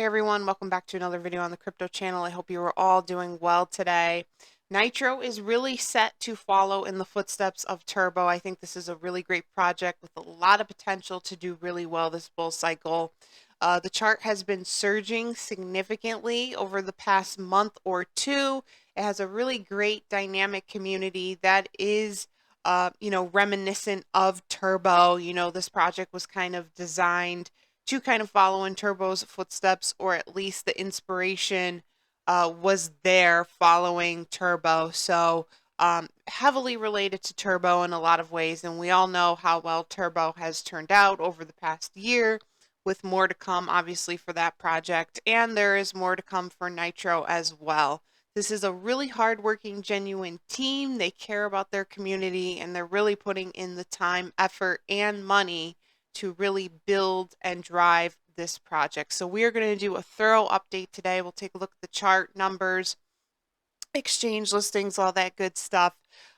everyone, welcome back to another video on the crypto channel. I hope you are all doing well today. Nitro is really set to follow in the footsteps of Turbo. I think this is a really great project with a lot of potential to do really well this bull cycle. The chart has been surging significantly over the past month or two. It has a really great dynamic community that is reminiscent of Turbo. This project was kind of designed to kind of follow in Turbo's footsteps, or at least the inspiration was there following Turbo. So heavily related to Turbo in a lot of ways. And we all know how well Turbo has turned out over the past year, with more to come, obviously, for that project. And there is more to come for Nitro as well. This is a really hardworking, genuine team. They care about their community, and they're really putting in the time, effort, and money to really build and drive this project. So we are going to do a thorough update today. We'll take a look at the chart, numbers, exchange listings, all that good stuff.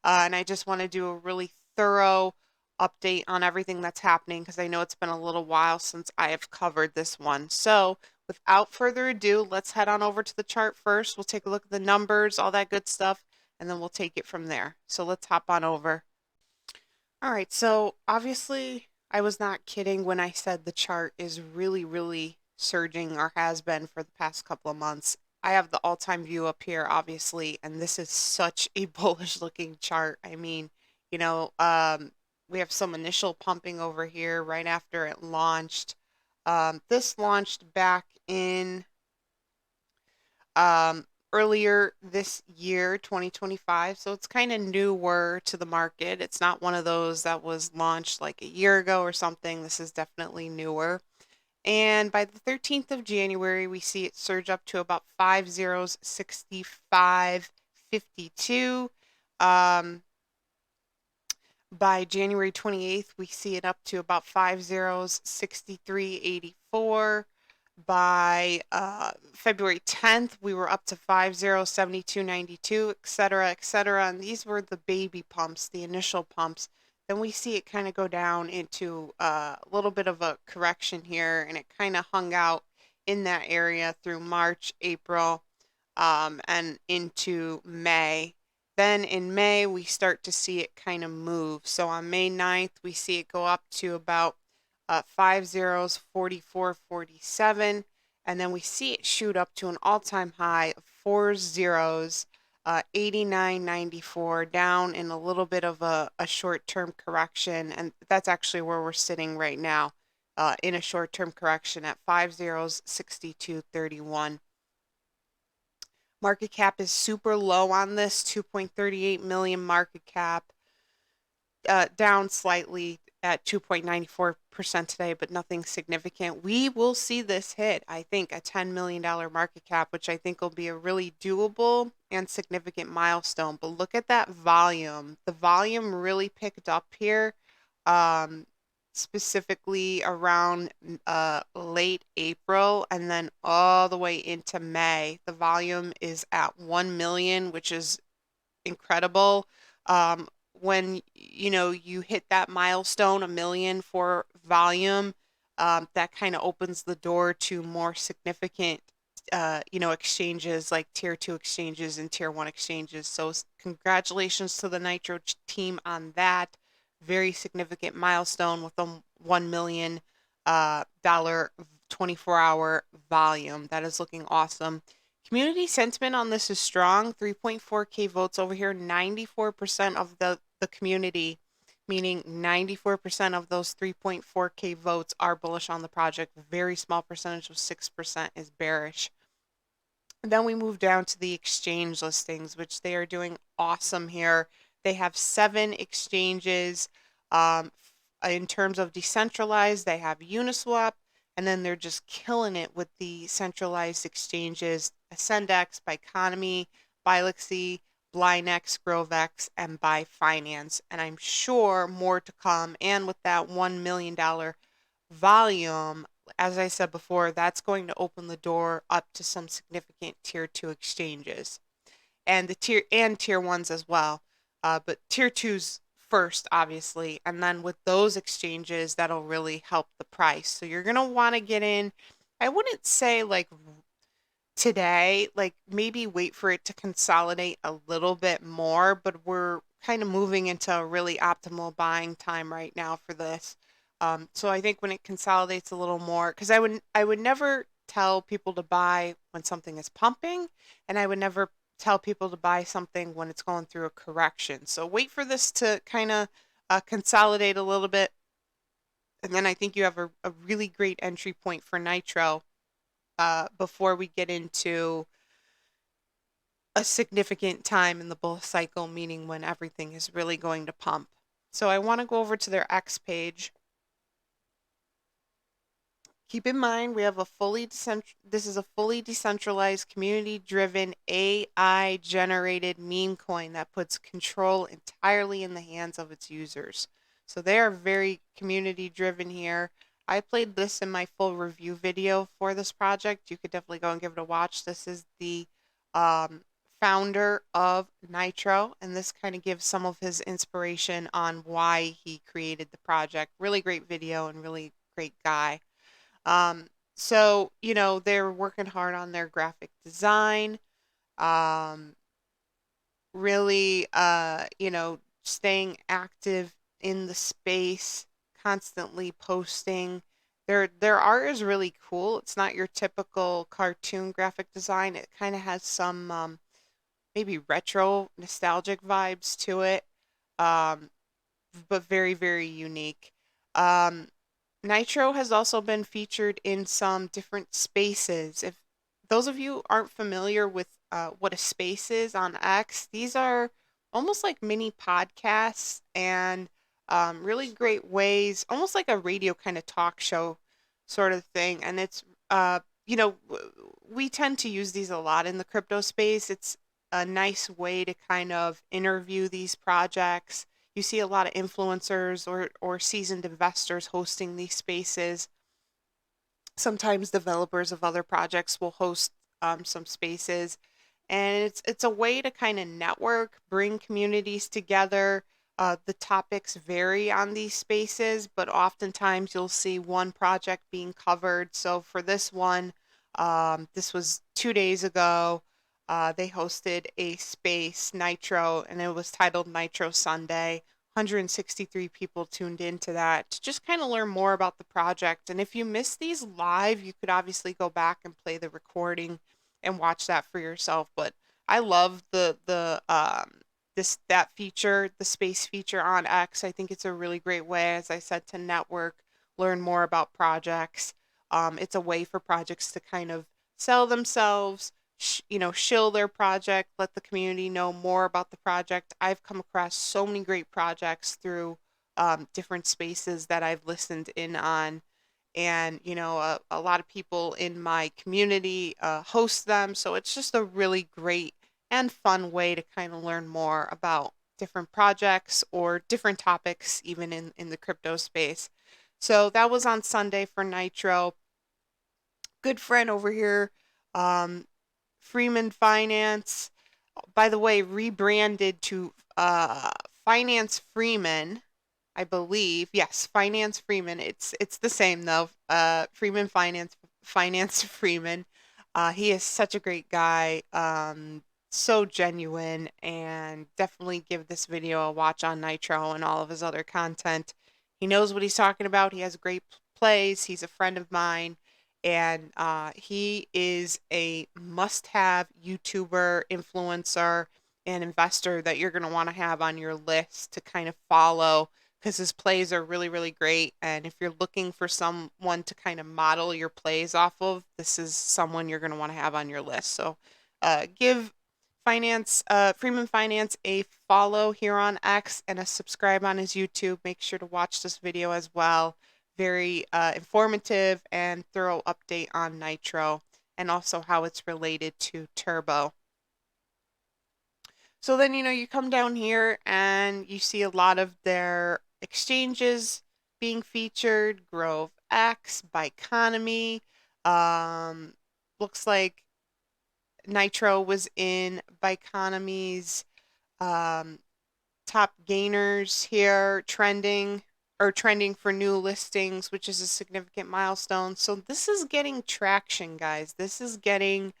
And I just want to do a really thorough update on everything that's happening, because I know it's been a little while since I have covered this one. So without further ado, let's head on over to the chart first. We'll take a look at the numbers, all that good stuff, and then we'll take it from there. So let's hop on over. All right, so obviously I was not kidding when I said the chart is really, really surging, or has been for the past couple of months. I have the all-time view up here, obviously, and this is such a bullish looking chart. I mean, we have some initial pumping over here right after it launched. This launched back in earlier this year, 2025. So it's kind of newer to the market. It's not one of those that was launched like a year ago or something. This is definitely newer. And by the 13th of January, we see it surge up to about 5065.52. By January 28th, we see it up to about 5063.84. By February 10th, we were up to 5072.92, etc., etc. And these were the baby pumps, the initial pumps. Then we see it kind of go down into a little bit of a correction here, and it kind of hung out in that area through March, April, and into May. Then in May, we start to see it kind of move. So on May 9th, we see it go up to about 44.47, and then we see it shoot up to an all-time high of 89.94, down in a little bit of a short-term correction, and that's actually where we're sitting right now, in a short-term correction at 62.31. Market cap is super low on this, 2.38 million market cap, down slightly at 2.94% today, but nothing significant. We will see this hit, I think, a $10 million market cap, which I think will be a really doable and significant milestone. But look at that volume. The volume really picked up here, specifically around late April, and then all the way into May. The volume is at 1 million, which is incredible. When you hit that milestone, 1 million for volume, that kind of opens the door to more significant exchanges like tier 2 exchanges and tier 1 exchanges. So congratulations to the Nitro team on that very significant milestone with a $1 million 24-hour volume. That is looking awesome. Community sentiment on this is strong. 3.4K votes over here. 94% of the community, meaning 94% of those 3.4K votes are bullish on the project. Very small percentage of 6% is bearish. And then we move down to the exchange listings, which they are doing awesome here. They have 7 exchanges. In terms of decentralized, they have Uniswap, and then they're just killing it with the centralized exchanges: Ascendex, Biconomy, Bilexy, Blinex, Grovex, and Byfinance. And I'm sure more to come. And with that $1 million volume, as I said before, that's going to open the door up to some significant tier 2 exchanges, and the tier 1s as well. But tier 2s first, obviously, and then with those exchanges, that'll really help the price. So you're going to want to get in I wouldn't say like today, like maybe wait for it to consolidate a little bit more, but we're kind of moving into a really optimal buying time right now for this. So I think when it consolidates a little more, because I would never tell people to buy when something is pumping, and I would never tell people to buy something when it's going through a correction. So wait for this to kind of consolidate a little bit, and then I think you have a really great entry point for Nitro before we get into a significant time in the bull cycle, meaning when everything is really going to pump. So I want to go over to their X page. Keep in mind, we have this is a fully decentralized, community-driven, AI-generated meme coin that puts control entirely in the hands of its users. So they are very community-driven here. I played this in my full review video for this project. You could definitely go and give it a watch. This is the um, founder of Nitro, and this kind of gives some of his inspiration on why he created the project. Really great video and really great guy. Um, so, they're working hard on their graphic design, um, really, staying active in the space, constantly posting. Their art is really cool. It's not your typical cartoon graphic design. It kind of has some maybe retro nostalgic vibes to it, um, but very, very unique. Um, Nitro has also been featured in some different spaces. If those of you aren't familiar with what a space is on X, these are almost like mini podcasts and really great ways, almost like a radio kind of talk show sort of thing. And it's, we tend to use these a lot in the crypto space. It's a nice way to kind of interview these projects. You see a lot of influencers or seasoned investors hosting these spaces. Sometimes developers of other projects will host some spaces, and it's a way to kind of network, bring communities together. The topics vary on these spaces, but oftentimes you'll see one project being covered. So for this one, this was 2 days ago. They hosted a space, Nitro, and it was titled Nitro Sunday. 163 people tuned into that to just kind of learn more about the project. And if you miss these live, you could obviously go back and play the recording and watch that for yourself. But I love that feature, the space feature on X. I think it's a really great way, as I said, to network, learn more about projects. It's a way for projects to kind of sell themselves, shill their project, let the community know more about the project. I've come across so many great projects through different spaces that I've listened in on. And, a lot of people in my community host them. So it's just a really great and fun way to kind of learn more about different projects or different topics, even in the crypto space. So that was on Sunday for Nitro. Good friend over here, um, Freeman Finance, by the way, rebranded to Finance Freeman, I believe. Yes, Finance Freeman. It's the same though. Freeman Finance Freeman. He is such a great guy. So genuine, and definitely give this video a watch on Nitro and all of his other content. He knows what he's talking about. He has great plays. He's a friend of mine, and he is a must-have YouTuber, influencer, and investor that you're going to want to have on your list to kind of follow, because his plays are really, really great. And if you're looking for someone to kind of model your plays off of, this is someone you're going to want to have on your list. So give Freeman Finance a follow here on X and a subscribe on his YouTube. Make sure to watch this video as well. Very informative and thorough update on Nitro and also how it's related to Turbo. So then, you come down here and you see a lot of their exchanges being featured. Grove X, Biconomy. Looks like Nitro was in Biconomy's um, top gainers here, trending or trending for new listings, which is a significant milestone. So this is getting traction, guys. This is getting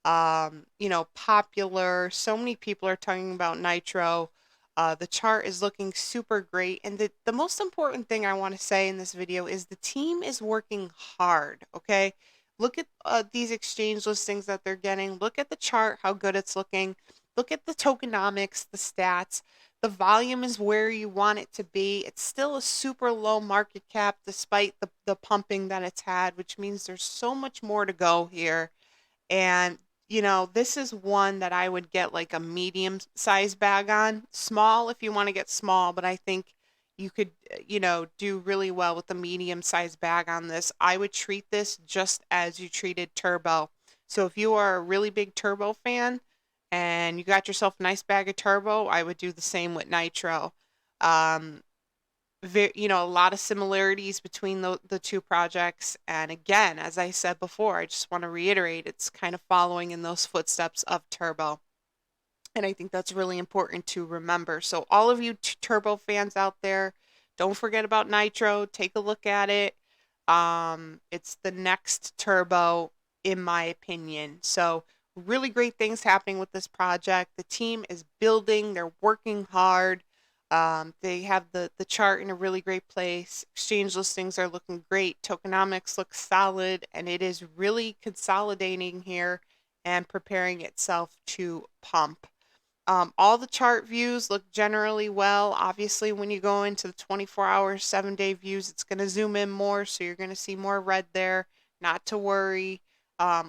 popular. So many people are talking about Nitro. The chart is looking super great. And the most important thing I want to say in this video is the team is working hard, okay? Look at these exchange listings that they're getting. Look at the chart, how good it's looking. Look at the tokenomics, the stats. The volume is where you want it to be. It's still a super low market cap despite the pumping that it's had, which means there's so much more to go here. And, this is one that I would get like a medium size bag on. Small if you want to get small, but I think you could, do really well with a medium size bag on this. I would treat this just as you treated Turbo. So if you are a really big Turbo fan and you got yourself a nice bag of Turbo, I would do the same with Nitro. Um, a lot of similarities between the two projects. And again, as I said before, I just want to reiterate, it's kind of following in those footsteps of Turbo. And I think that's really important to remember. So all of you Turbo fans out there, don't forget about Nitro. Take a look at it. It's the next Turbo, in my opinion. So really great things happening with this project. The team is building. They're working hard. They have the chart in a really great place. Exchange listings are looking great. Tokenomics looks solid, and it is really consolidating here and preparing itself to pump. All the chart views look generally well. Obviously, when you go into the 24-hour, 7-day views, it's going to zoom in more, so you're going to see more red there. Not to worry.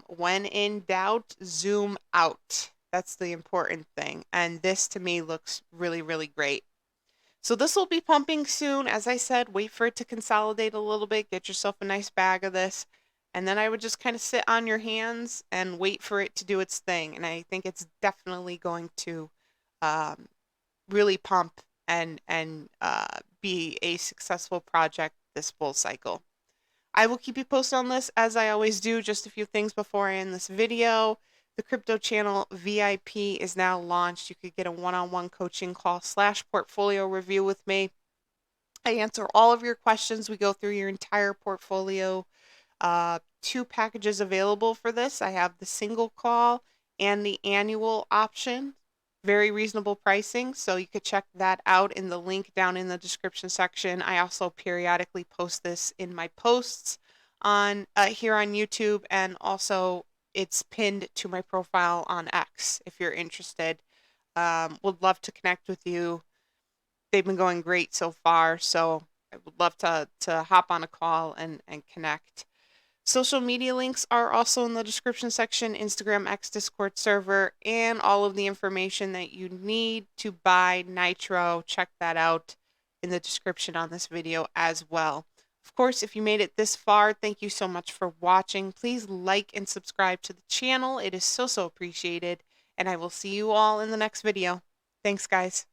When in doubt, zoom out. That's the important thing. And this, to me, looks really, really great. So this will be pumping soon. As I said, wait for it to consolidate a little bit. Get yourself a nice bag of this. And then I would just kind of sit on your hands and wait for it to do its thing. And I think it's definitely going to really pump and be a successful project this bull cycle. I will keep you posted on this as I always do. Just a few things before I end this video. The Crypto Channel VIP is now launched. You could get a one-on-one coaching call / portfolio review with me. I answer all of your questions. We go through your entire portfolio. 2 packages available for this. I have the single call and the annual option. Very reasonable pricing, so you could check that out in the link down in the description section. I also periodically post this in my posts on here on YouTube, and also it's pinned to my profile on X if you're interested. Would love to connect with you. They've been going great so far, so I would love to hop on a call and connect. Social media links are also in the description section, Instagram, X, Discord server, and all of the information that you need to buy Nitro. Check that out in the description on this video as well. Of course, if you made it this far, thank you so much for watching. Please like and subscribe to the channel. It is so, so appreciated. And I will see you all in the next video. Thanks, guys.